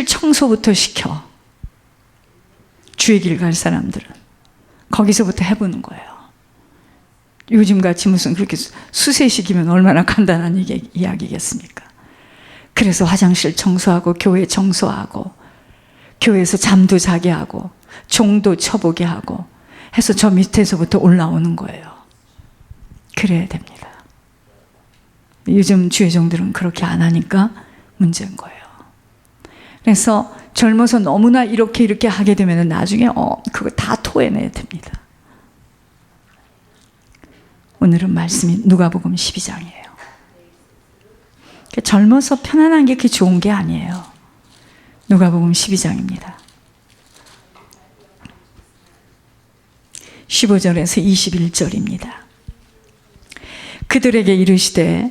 청소부터 시켜. 주의 길 갈 사람들은 거기서부터 해보는 거예요. 요즘같이 무슨 그렇게 수세식이면 얼마나 간단한 이야기겠습니까? 그래서 화장실 청소하고 교회 청소하고 교회에서 잠도 자게 하고 종도 쳐보게 하고 해서 저 밑에서부터 올라오는 거예요. 그래야 됩니다. 요즘 주의종들은 그렇게 안 하니까 문제인 거예요. 그래서 젊어서 너무나 이렇게 하게 되면 나중에 그거 다 토해내야 됩니다. 오늘은 말씀이 누가복음 12장이에요. 젊어서 편안한 게 그게 좋은 게 아니에요. 누가복음 12장입니다. 15절에서 21절입니다. 그들에게 이르시되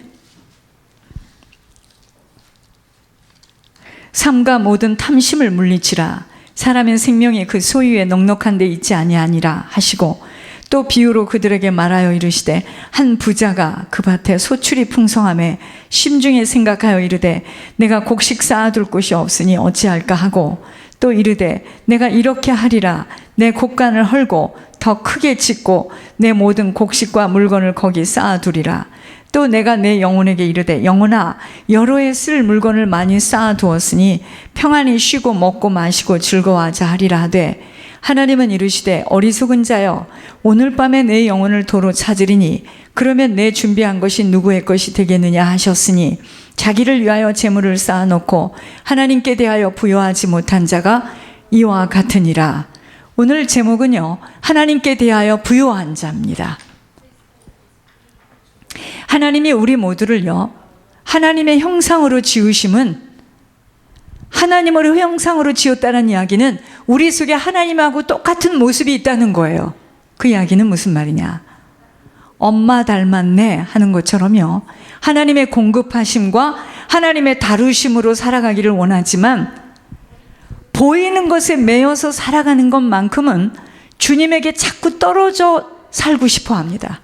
삼가 모든 탐심을 물리치라. 사람의 생명이 그 소유에 넉넉한 데 있지 아니하니라 하시고 또 비유로 그들에게 말하여 이르시되 한 부자가 그 밭에 소출이 풍성함에 심중에 생각하여 이르되 내가 곡식 쌓아둘 곳이 없으니 어찌할까 하고 또 이르되 내가 이렇게 하리라. 내 곡간을 헐고 더 크게 짓고 내 모든 곡식과 물건을 거기 쌓아두리라. 또 내가 내 영혼에게 이르되 영혼아 여러 해 쓸 물건을 많이 쌓아두었으니 평안히 쉬고 먹고 마시고 즐거워하자 하리라 하되 하나님은 이르시되 어리석은 자여 오늘 밤에 내 영혼을 도로 찾으리니 그러면 내 준비한 것이 누구의 것이 되겠느냐 하셨으니 자기를 위하여 재물을 쌓아놓고 하나님께 대하여 부여하지 못한 자가 이와 같으니라. 오늘 제목은요, 하나님께 대하여 부여한 자입니다. 하나님이 우리 모두를요, 하나님의 형상으로 지으심은, 하나님으로 형상으로 지었다는 이야기는 우리 속에 하나님하고 똑같은 모습이 있다는 거예요. 그 이야기는 무슨 말이냐? 엄마 닮았네 하는 것처럼요, 하나님의 공급하심과 하나님의 다루심으로 살아가기를 원하지만 보이는 것에 매여서 살아가는 것만큼은 주님에게 자꾸 떨어져 살고 싶어 합니다.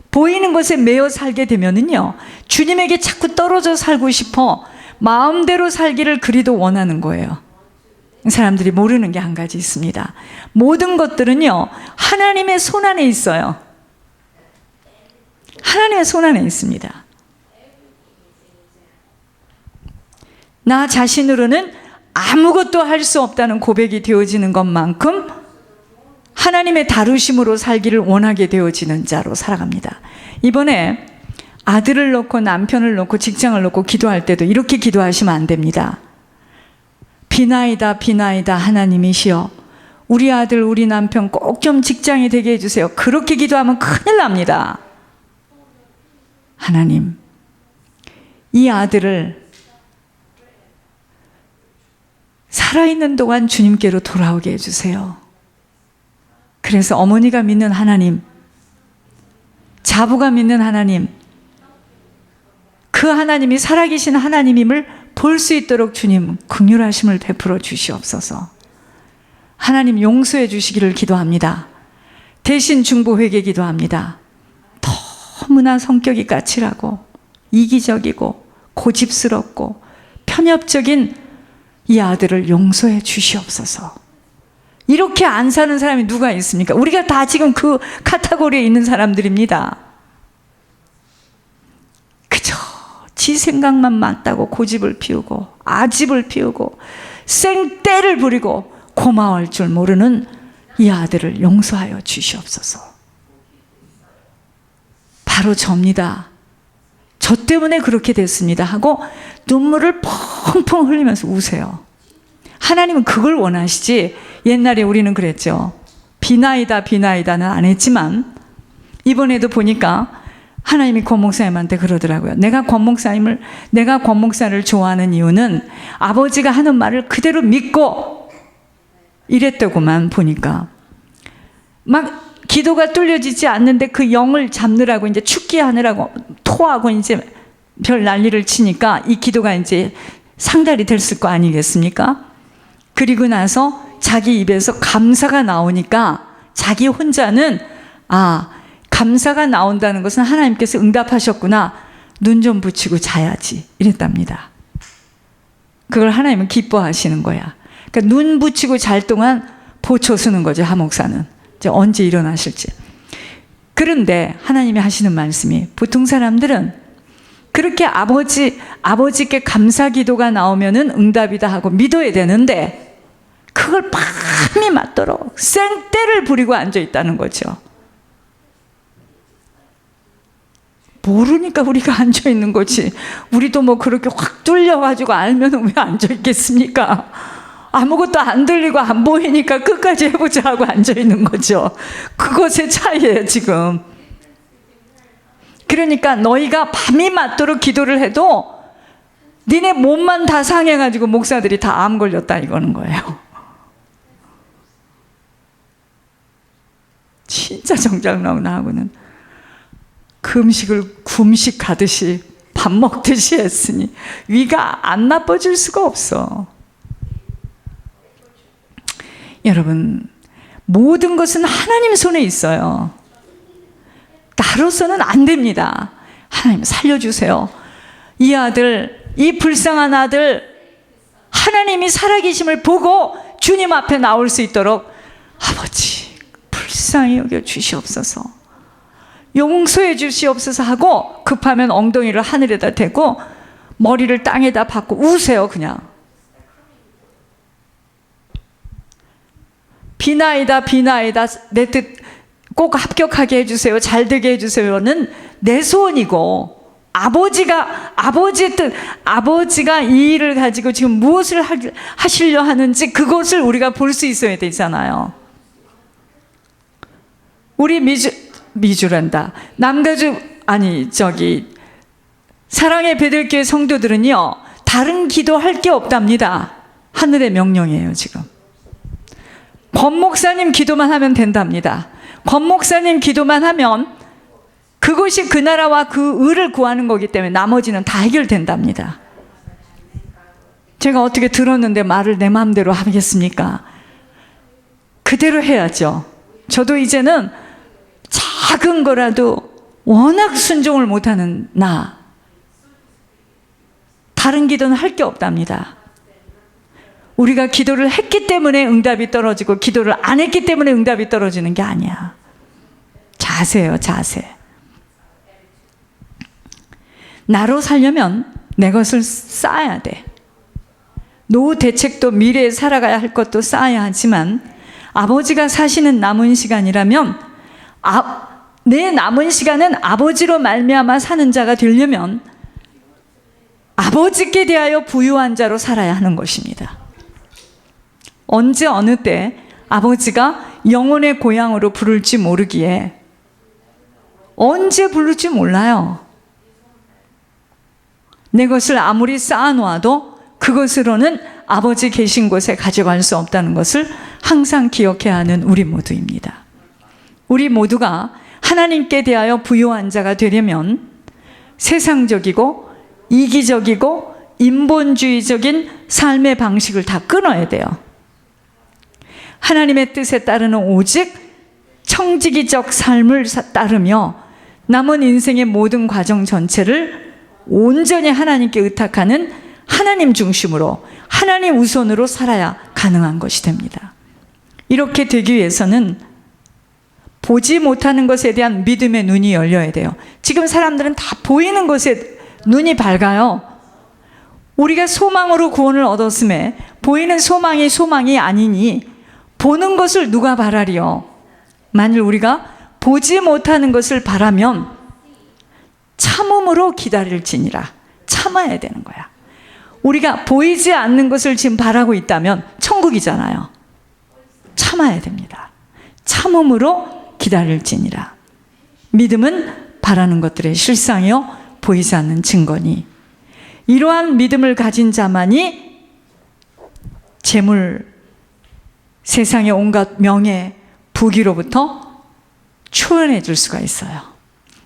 보이는 것에 매여 살게 되면은요, 주님에게 자꾸 떨어져 살고 싶어 마음대로 살기를 그리도 원하는 거예요. 사람들이 모르는 게 한 가지 있습니다. 모든 것들은요, 하나님의 손 안에 있어요. 하나님의 손 안에 있습니다. 나 자신으로는 아무것도 할 수 없다는 고백이 되어지는 것만큼 하나님의 다루심으로 살기를 원하게 되어지는 자로 살아갑니다. 이번에 아들을 놓고 남편을 놓고 직장을 놓고 기도할 때도 이렇게 기도하시면 안 됩니다. 비나이다 비나이다 하나님이시여 우리 아들 우리 남편 꼭 좀 직장이 되게 해주세요. 그렇게 기도하면 큰일 납니다. 하나님, 이 아들을 살아있는 동안 주님께로 돌아오게 해주세요. 그래서 어머니가 믿는 하나님, 자부가 믿는 하나님, 그 하나님이 살아계신 하나님임을 볼 수 있도록 주님 긍휼하심을 베풀어 주시옵소서. 하나님 용서해 주시기를 기도합니다. 대신 중보회개 기도합니다. 너무나 성격이 까칠하고 이기적이고 고집스럽고 편협적인 이 아들을 용서해 주시옵소서. 이렇게 안 사는 사람이 누가 있습니까? 우리가 다 지금 그 카테고리에 있는 사람들입니다. 그저 지 생각만 맞다고 고집을 피우고 아집을 피우고 생떼를 부리고 고마워할 줄 모르는 이 아들을 용서하여 주시옵소서. 바로 접니다. 저 때문에 그렇게 됐습니다 하고 눈물을 펑펑 흘리면서 우세요. 하나님은 그걸 원하시지. 옛날에 우리는 그랬죠. 비나이다 비나이다는 안 했지만 이번에도 보니까 하나님이 권 목사님한테 그러더라고요. 내가 권 목사를 좋아하는 이유는 아버지가 하는 말을 그대로 믿고 이랬다고만 보니까 막 기도가 뚫려지지 않는데 그 영을 잡느라고 이제 축기하느라고 토하고 이제 별 난리를 치니까 이 기도가 이제 상달이 됐을 거 아니겠습니까? 그리고 나서 자기 입에서 감사가 나오니까 자기 혼자는 감사가 나온다는 것은 하나님께서 응답하셨구나. 눈 좀 붙이고 자야지 이랬답니다. 그걸 하나님은 기뻐하시는 거야. 그러니까 눈 붙이고 잘 동안 보초 서는 거죠, 하 목사는. 이제 언제 일어나실지. 그런데 하나님이 하시는 말씀이, 보통 사람들은 그렇게 아버지께 감사 기도가 나오면은 응답이다 하고 믿어야 되는데, 그걸 밤이 맞도록 생떼를 부리고 앉아 있다는 거죠. 모르니까 우리가 앉아 있는 거지. 우리도 뭐 그렇게 확 뚫려가지고 알면 왜 앉아 있겠습니까? 아무것도 안 들리고 안 보이니까 끝까지 해보자 하고 앉아 있는 거죠. 그것의 차이예요, 지금. 그러니까 너희가 밤이 맞도록 기도를 해도 니네 몸만 다 상해가지고 목사들이 다 암 걸렸다 이거는 거예요. 진짜 정작 나하고는 금식을 금식 가듯이 밥 먹듯이 했으니 위가 안 나빠질 수가 없어. 여러분, 모든 것은 하나님 손에 있어요. 나로서는 안 됩니다. 하나님 살려주세요. 이 아들, 이 불쌍한 아들, 하나님이 살아계심을 보고 주님 앞에 나올 수 있도록 아버지 불쌍히 여겨 주시옵소서, 용서해 주시옵소서 하고 급하면 엉덩이를 하늘에다 대고 머리를 땅에다 박고 우세요. 그냥 비나이다 비나이다, 내 뜻 꼭 합격하게 해주세요, 잘 되게 해주세요는 내 소원이고, 아버지의 뜻, 아버지가 이 일을 가지고 지금 무엇을 하시려 하는지 그것을 우리가 볼 수 있어야 되잖아요. 우리 미주란다. 사랑의 베들교회 성도들은요, 다른 기도할 게 없답니다. 하늘의 명령이에요, 지금. 권 목사님 기도만 하면 된답니다. 권 목사님 기도만 하면 그것이 그 나라와 그 의를 구하는 거기 때문에 나머지는 다 해결된답니다. 제가 어떻게 들었는데 말을 내 마음대로 하겠습니까? 그대로 해야죠. 저도 이제는 작은 거라도 워낙 순종을 못하는 다른 기도는 할 게 없답니다. 우리가 기도를 했기 때문에 응답이 떨어지고 기도를 안 했기 때문에 응답이 떨어지는 게 아니야. 자세예요, 자세. 나로 살려면 내 것을 쌓아야 돼. 노후 대책도 미래에 살아가야 할 것도 쌓아야 하지만, 아버지가 사시는 남은 시간이라면 내 남은 시간은 아버지로 말미암아 사는 자가 되려면 아버지께 대하여 부유한 자로 살아야 하는 것입니다. 언제 어느 때 아버지가 영혼의 고향으로 부를지 모르기에, 언제 부를지 몰라요. 내 것을 아무리 쌓아놓아도 그것으로는 아버지 계신 곳에 가져갈 수 없다는 것을 항상 기억해야 하는 우리 모두입니다. 우리 모두가 하나님께 대하여 부유한 자가 되려면 세상적이고 이기적이고 인본주의적인 삶의 방식을 다 끊어야 돼요. 하나님의 뜻에 따르는 오직 청지기적 삶을 따르며 남은 인생의 모든 과정 전체를 온전히 하나님께 의탁하는 하나님 중심으로, 하나님 우선으로 살아야 가능한 것이 됩니다. 이렇게 되기 위해서는 보지 못하는 것에 대한 믿음의 눈이 열려야 돼요. 지금 사람들은 다 보이는 것에 눈이 밝아요. 우리가 소망으로 구원을 얻었음에 보이는 소망이 아니니 보는 것을 누가 바라리요? 만일 우리가 보지 못하는 것을 바라면 참음으로 기다릴지니라. 참아야 되는 거야. 우리가 보이지 않는 것을 지금 바라고 있다면 천국이잖아요. 참아야 됩니다. 참음으로 기다릴지니라. 믿음은 바라는 것들의 실상이요 보이지 않는 증거니, 이러한 믿음을 가진 자만이 재물, 세상의 온갖 명예, 부귀로부터 초연해질 수가 있어요.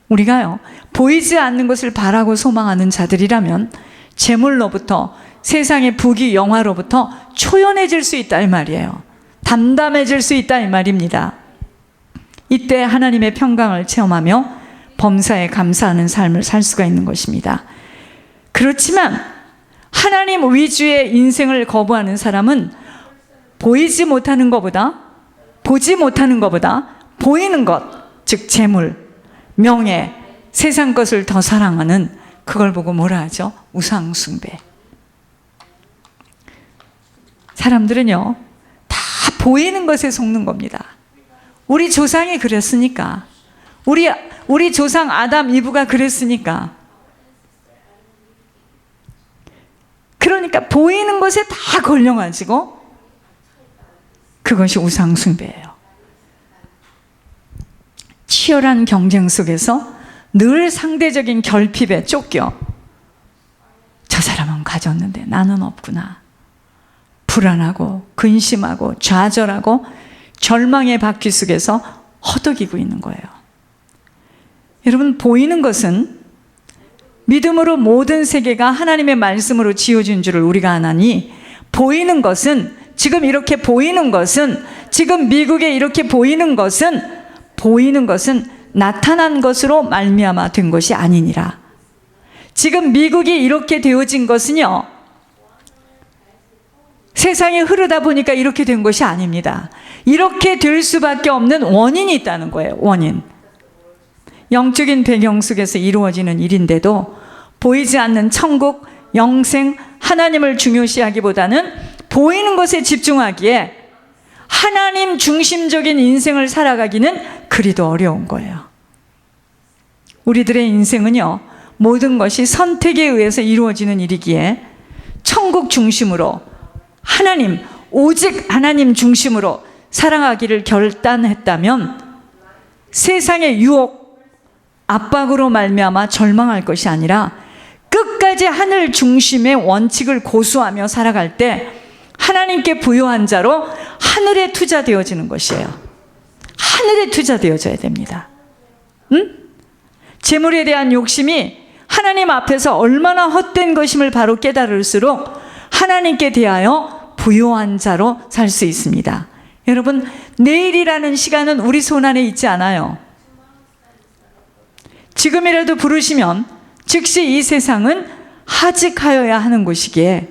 우리가요, 보이지 않는 것을 바라고 소망하는 자들이라면 재물로부터, 세상의 부귀, 영화로부터 초연해질 수 있다 이 말이에요. 담담해질 수 있다 이 말입니다. 이때 하나님의 평강을 체험하며 범사에 감사하는 삶을 살 수가 있는 것입니다. 그렇지만 하나님 위주의 인생을 거부하는 사람은 보이지 못하는 것보다, 보지 못하는 것보다 보이는 것, 즉 재물, 명예, 세상 것을 더 사랑하는, 그걸 보고 뭐라 하죠? 우상숭배. 사람들은요, 다 보이는 것에 속는 겁니다. 우리 조상이 그랬으니까, 우리 조상 아담 이브가 그랬으니까. 그러니까 보이는 것에 다 걸려가지고 그것이 우상숭배예요. 치열한 경쟁 속에서 늘 상대적인 결핍에 쫓겨 저 사람은 가졌는데 나는 없구나. 불안하고 근심하고 좌절하고 절망의 바퀴 속에서 허덕이고 있는 거예요. 여러분, 보이는 것은 믿음으로 모든 세계가 하나님의 말씀으로 지어진 줄을 우리가 아나니, 보이는 것은, 지금 이렇게 보이는 것은, 지금 미국에 이렇게 보이는 것은 나타난 것으로 말미암아 된 것이 아니니라. 지금 미국이 이렇게 되어진 것은요, 세상이 흐르다 보니까 이렇게 된 것이 아닙니다. 이렇게 될 수밖에 없는 원인이 있다는 거예요. 원인. 영적인 배경 속에서 이루어지는 일인데도 보이지 않는 천국, 영생, 하나님을 중요시하기보다는 보이는 것에 집중하기에 하나님 중심적인 인생을 살아가기는 그리도 어려운 거예요. 우리들의 인생은요, 모든 것이 선택에 의해서 이루어지는 일이기에 천국 중심으로, 하나님, 오직 하나님 중심으로 살아가기를 결단했다면 세상의 유혹, 압박으로 말미암아 절망할 것이 아니라 끝까지 하늘 중심의 원칙을 고수하며 살아갈 때 하나님께 부요한 자로 하늘에 투자되어지는 것이에요. 하늘에 투자되어져야 됩니다. 재물에 대한 욕심이 하나님 앞에서 얼마나 헛된 것임을 바로 깨달을수록 하나님께 대하여 부요한 자로 살 수 있습니다. 여러분, 내일이라는 시간은 우리 손 안에 있지 않아요. 지금이라도 부르시면 즉시 이 세상은 하직하여야 하는 곳이기에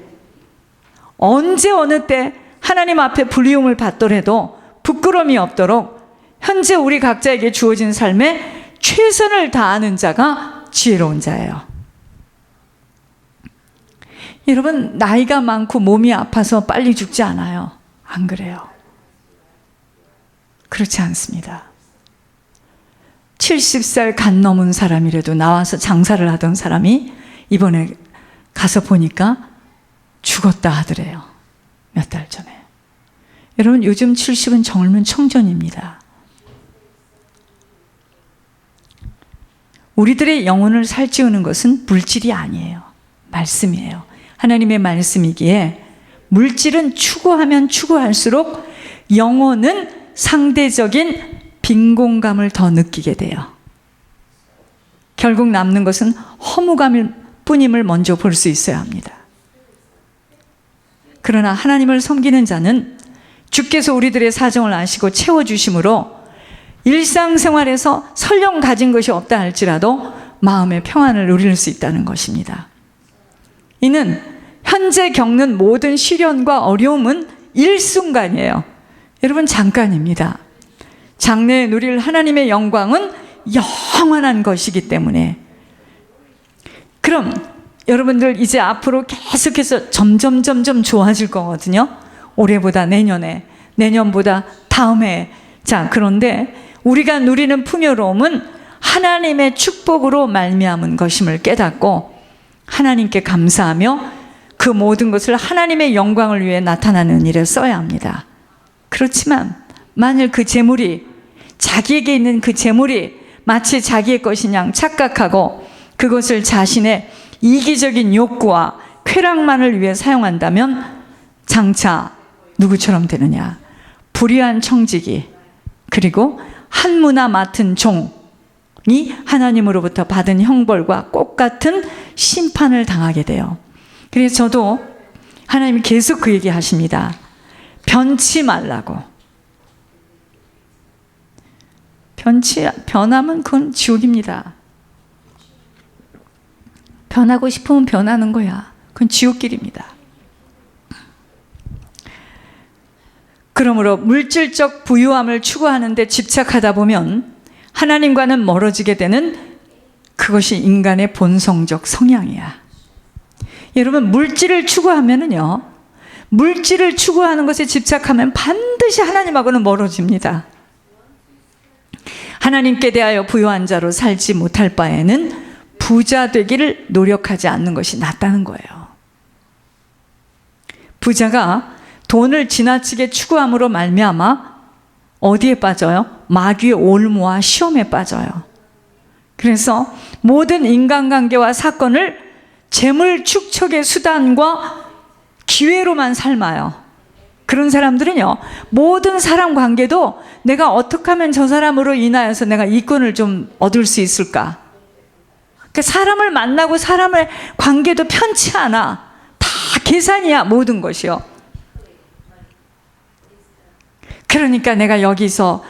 언제 어느 때 하나님 앞에 불리움을 받더라도 부끄러움이 없도록 현재 우리 각자에게 주어진 삶에 최선을 다하는 자가 지혜로운 자예요. 여러분, 나이가 많고 몸이 아파서 빨리 죽지 않아요. 안 그래요? 그렇지 않습니다. 70살 간 넘은 사람이라도 나와서 장사를 하던 사람이 이번에 가서 보니까 죽었다 하더래요. 몇 달 전에. 여러분, 요즘 70은 젊은 청년입니다. 우리들의 영혼을 살찌우는 것은 물질이 아니에요. 말씀이에요. 하나님의 말씀이기에 물질은 추구하면 추구할수록 영혼은 상대적인 빈곤감을 더 느끼게 돼요. 결국 남는 것은 허무감일 뿐임을 먼저 볼 수 있어야 합니다. 그러나 하나님을 섬기는 자는 주께서 우리들의 사정을 아시고 채워주심으로 일상생활에서 설령 가진 것이 없다 할지라도 마음의 평안을 누릴 수 있다는 것입니다. 이는 현재 겪는 모든 시련과 어려움은 일순간이에요. 여러분, 잠깐입니다. 장래에 누릴 하나님의 영광은 영원한 것이기 때문에. 그럼 여러분들 이제 앞으로 계속해서 점점 좋아질 거거든요. 올해보다 내년에, 내년보다 다음해. 자, 그런데 우리가 누리는 풍요로움은 하나님의 축복으로 말미암은 것임을 깨닫고 하나님께 감사하며 그 모든 것을 하나님의 영광을 위해 나타나는 일에 써야 합니다. 그렇지만 만일 그 재물이, 자기에게 있는 그 재물이 마치 자기의 것인 양 착각하고 그것을 자신의 이기적인 욕구와 쾌락만을 위해 사용한다면 장차 누구처럼 되느냐? 불의한 청지기, 그리고 한무나 맡은 종이 하나님으로부터 받은 형벌과 똑같은 심판을 당하게 돼요. 그래서 저도 하나님이 계속 그 얘기 하십니다. 변치 말라고. 변하면 그건 지옥입니다. 변하고 싶으면 변하는 거야. 그건 지옥길입니다. 그러므로 물질적 부유함을 추구하는 데 집착하다 보면 하나님과는 멀어지게 되는 그것이 인간의 본성적 성향이야. 여러분, 물질을 추구하면은요, 물질을 추구하는 것에 집착하면 반드시 하나님하고는 멀어집니다. 하나님께 대하여 부유한 자로 살지 못할 바에는 부자 되기를 노력하지 않는 것이 낫다는 거예요. 부자가 돈을 지나치게 추구함으로 말미암아 어디에 빠져요? 마귀의 올무와 시험에 빠져요. 그래서 모든 인간관계와 사건을 재물 축적의 수단과 기회로만 삶아요. 그런 사람들은요, 모든 사람 관계도 내가 어떻게 하면 저 사람으로 인하여서 내가 이권을 좀 얻을 수 있을까? 그러니까 사람을 만나고 사람을 관계도 편치 않아. 다 계산이야, 모든 것이요. 그러니까 내가 여기서